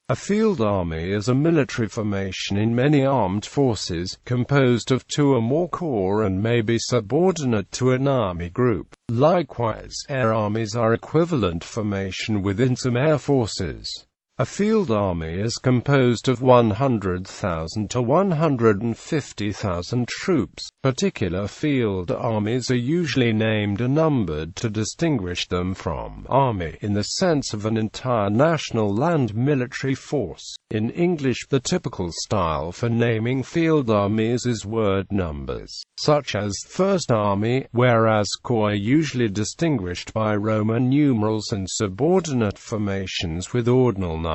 A field army is a military formation in many armed forces, composed of two or more corps and may be subordinate to an army group. Likewise, air armies are equivalent formation within some air forces. A field army is composed of 100,000 to 150,000 troops. Particular field armies are usually named or numbered to distinguish them from army in the sense of an entire national land military force. In English, the typical style for naming field armies is word numbers, such as First Army, whereas corps are usually distinguished by Roman numerals and subordinate formations with ordinal numbers.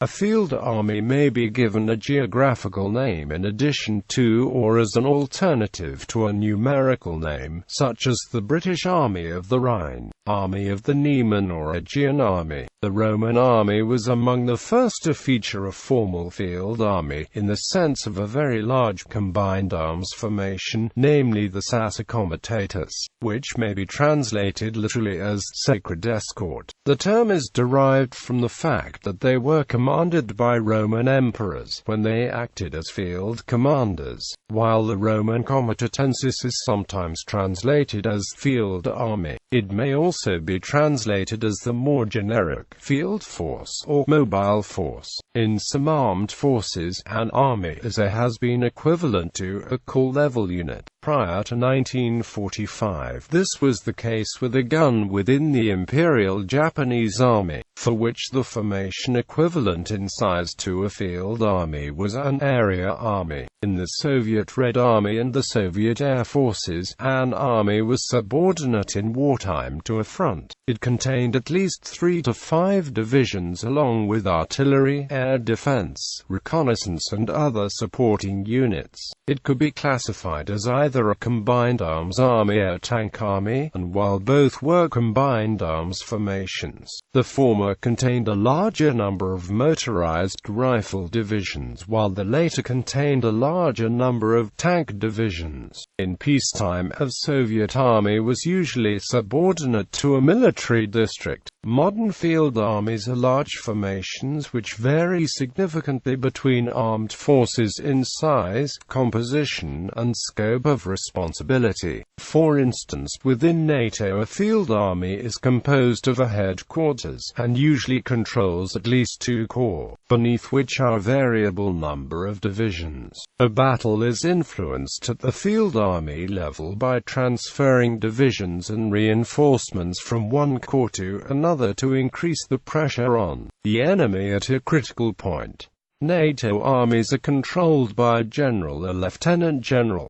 A field army may be given a geographical name in addition to or as an alternative to a numerical name, such as the British Army of the Rhine, Army of the Niemen or Aegean Army. The Roman army was among the first to feature a formal field army, in the sense of a very large combined arms formation, namely the Sacra Comitatus, which may be translated literally as sacred escort. The term is derived from the fact that they were commanded by Roman emperors when they acted as field commanders. While the Roman comitatensis is sometimes translated as field army, it may also be translated as the more generic field force or mobile force. In some armed forces, an army has been equivalent to a corps-level unit. Prior to 1945, this was the case with a gun within the Imperial Japanese Army, for which the formation equivalent in size to a field army was an area army. In the Soviet Red Army and the Soviet Air Forces, an army was subordinate in wartime to a front. It contained at least 3 to 5 divisions along with artillery, air defense, reconnaissance and other supporting units. It could be classified as either a combined arms army or tank army, and while both were combined arms formations, the former contained a larger number of motorized rifle divisions while the later contained a larger number of tank divisions. In peacetime, a Soviet army was usually subordinate to a military district. Modern field armies are large formations which vary significantly between armed forces in size, composition, and scope of responsibility. For instance, within NATO a field army is composed of a headquarters, and usually controls at least 2 corps, beneath which are a variable number of divisions. A battle is influenced at the field army level by transferring divisions and reinforcements from one corps to another to increase the pressure on the enemy at a critical point. NATO armies are controlled by a general or lieutenant general.